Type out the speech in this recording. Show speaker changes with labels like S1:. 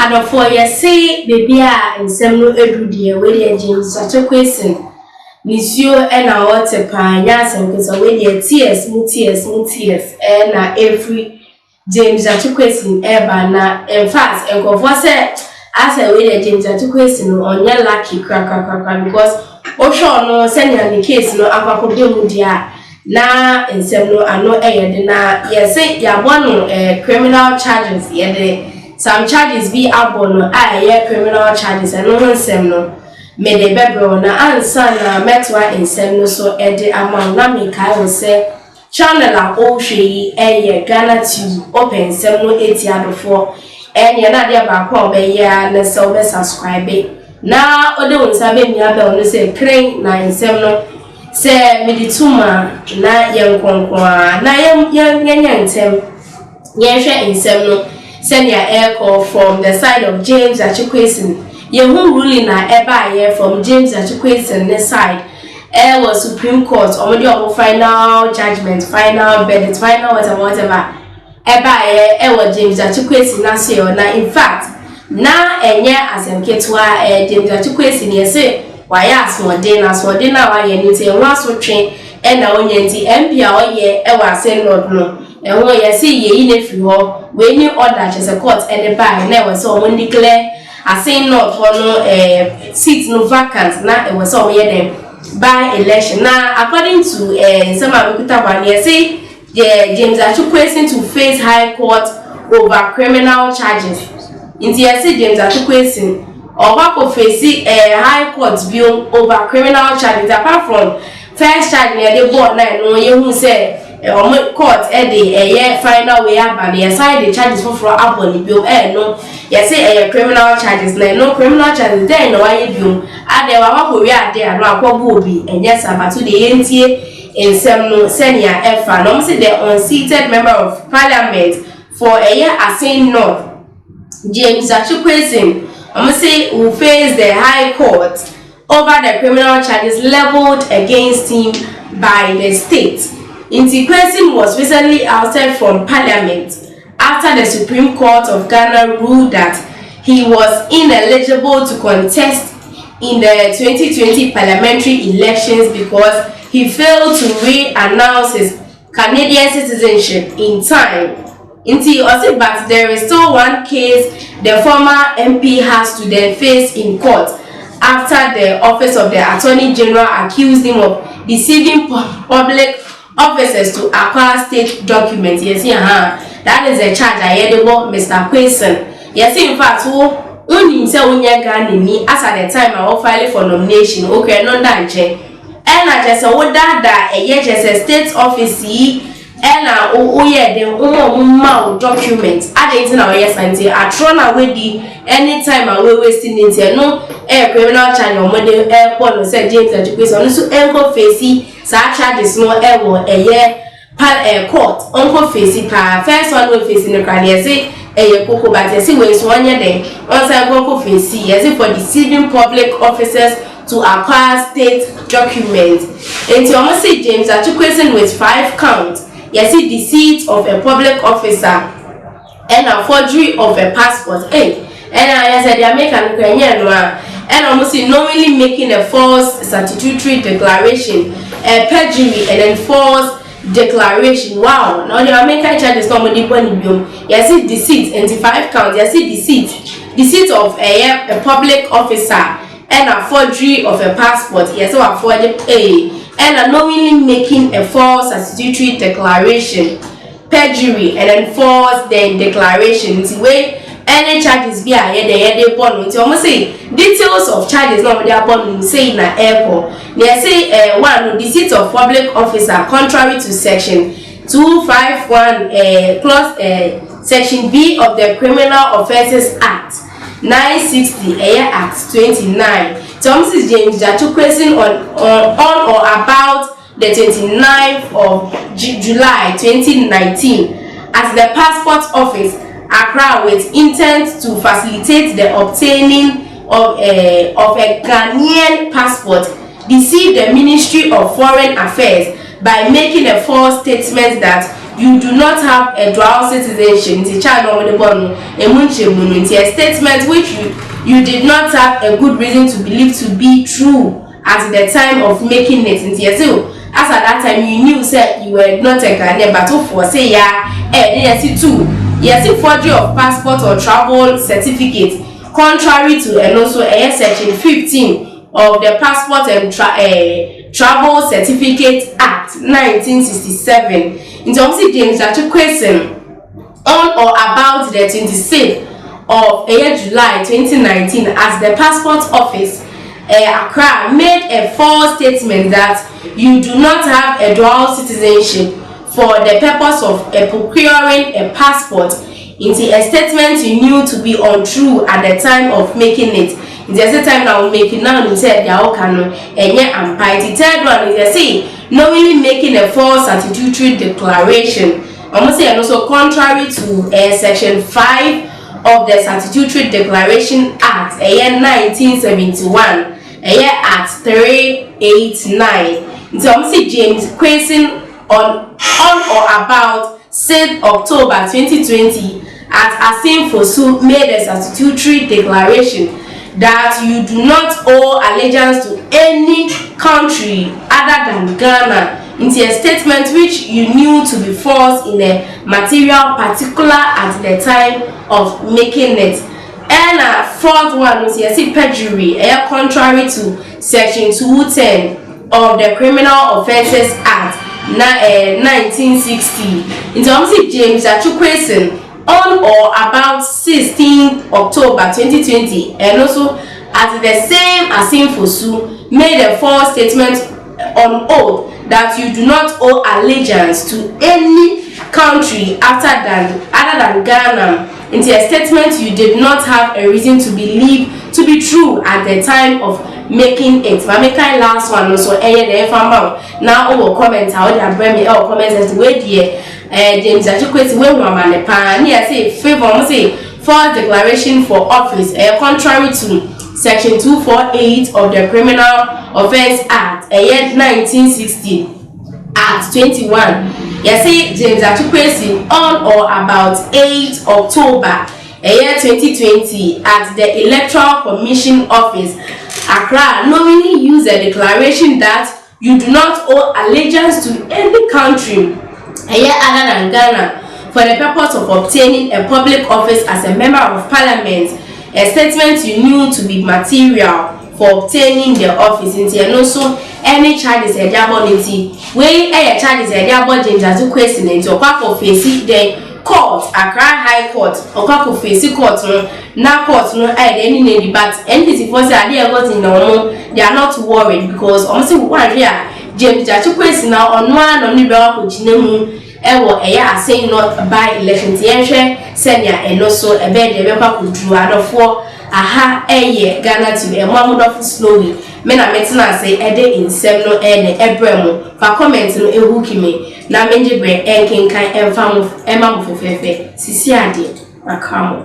S1: And for you say baby and some every day where James such a question. Monsieur and our water pine, yes, and because away tears, tears, and every James such a question ever now, and fast, and go for set as a way James such a question on your lucky crack because Osho no send you the case no Avacodia. Na nsem ano eyede na yese yabonu criminal charges yede some charges be abono criminal charges no nsem no me de bebro na ansa na metwa nsem no so ede amount na me kai wo se channel a o hwe Ghana Tube open nsem no etiadofo enye na de ba kwa obeya na se obe subscribe na ode wonsa be mi aba no se kren na nsem no se medituma na yenkonkwa na yenyantem yenhwe nsem no send your air call from the side of James Quayson yehu ruling na eba from James Quayson this side was Supreme Court omodi obo final judgment final verdict final whatever eba was James Quayson na say na in fact na enye asemketwa James Quayson yese waya aswode na waya nti enwa so twen na onye nti MP a oye wa sen lord no enwo yesi yeyi na fi ho we ni order chese court and by na we so won declare asen lord for no seat no vacant na we so we dem by election na according to some abikuta one yesi James Quayson to face high court over criminal charges nti yesi James Quayson or what face high court bill over criminal charges apart from first charge near the board na no you who say court the final way up and aside the charges for abon bill no you say criminal charges no criminal charges there no why bill ade wa ko we ade no akwobo obi enye sabato de entie ensem no senior efa no say the unseated member of parliament for a year asin north James Quayson say will face the High Court over the criminal charges leveled against him by the state. Quayson was recently ousted from Parliament after the Supreme Court of Ghana ruled that he was ineligible to contest in the 2020 parliamentary elections because he failed to re-announce his Canadian citizenship in time. But there is still one case the former MP has to then face in court after the office of the Attorney General accused him of deceiving public officers to acquire state documents. Yes, that is a charge I heard about Mr. Quayson. Yes, in fact, when say Ghana as at the time I was filing for nomination, okay, no danger. And I just said, that a state office. Ena oye dem ma documents agency na oye santi atrona we di anytime we wasting into no criminal charge o mode airport no say James Quayson so enko face sa charges no court onko face pa first one we face no kan say koko but say we so anya dem on say onko face yes for deceiving public officers to acquire state documents. Enti almost say James Quayson with 5 counts. You see deceit of a public officer and a forgery of a passport. And I said they are making and almost knowingly making a false statutory declaration, a perjury and then false declaration. Wow, now they are making charges somebody when you see deceit and 5 counts. You see deceit of a public officer and a forgery of a passport. Yes, so a forgery and unknowingly making a false statutory declaration, perjury, and then false then declaration. It's way any charges be they born. It's almost say details of charges not they are born say in an airport. They say one deceit of public officer contrary to section 251 clause section B of the Criminal Offences Act 960 Act 29. Thomas James Quayson on or about the 29th of July 2019 as the passport office Accra with intent to facilitate the obtaining of a Ghanaian passport deceived the Ministry of Foreign Affairs by making a false statement that you do not have a dual citizenship. The child a statement which you did not have a good reason to believe to be true at the time of making it. As at that time you knew said you were not a Ghanaian, but for say forgery of passport or travel certificate contrary to and also section 15 of the Passport and Travel Certificate Act 1967. In terms of James Quayson, on or about the 26th of July 2019, as the Passport Office Accra made a false statement that you do not have a dual citizenship for the purpose of procuring a passport, into a statement you knew to be untrue at the time of making it. In the time now making now you said they are canon and yet the third one is say knowingly making a false statutory declaration. I must say, and also contrary to section 5 of the Statutory Declaration Act 1971, Act 389. So I must say James Quayson on or about 6th October 2020 at Asin Fosu made a statutory declaration that you do not owe allegiance to any country other than Ghana, into a statement which you knew to be false in a material particular at the time of making it. And fourth one was perjury, contrary to section 210 of the Criminal Offences Act 1960. In terms of James Quayson, on or about 16th October 2020, and also at the same Asin Fosu made a false statement on oath that you do not owe allegiance to any country other than Ghana, into a statement you did not have a reason to believe to be true at the time of making it. My last one also now over comment how they are bring me our comments as the way James Quayson when woman pan here say favor say false declaration for office contrary to section 248 of the Criminal Offence Act 1960 Act 21. Say James Quayson on or about 8 October 2020 at the Electoral Commission Office Accra knowingly use a declaration that you do not owe allegiance to any country other than Ghana for the purpose of obtaining a public office as a member of parliament, a statement you knew to be material for obtaining the office. And also any charges a diabolity where charges a diabol James Quayson into a face the court, Accra High Court, or Kako face court, now court no any name, but anything for say they are not worried because almost one here James Quayson now on one on the bell saying not by election senior and also a bed the paper could draw out of 4 Ghana to a mammoth of slowly. Men are meeting say a day in seminal and Ebremo for comments no ehukime na menje bre enken kan emfa mo ema mo fefefe sisi ade akamo.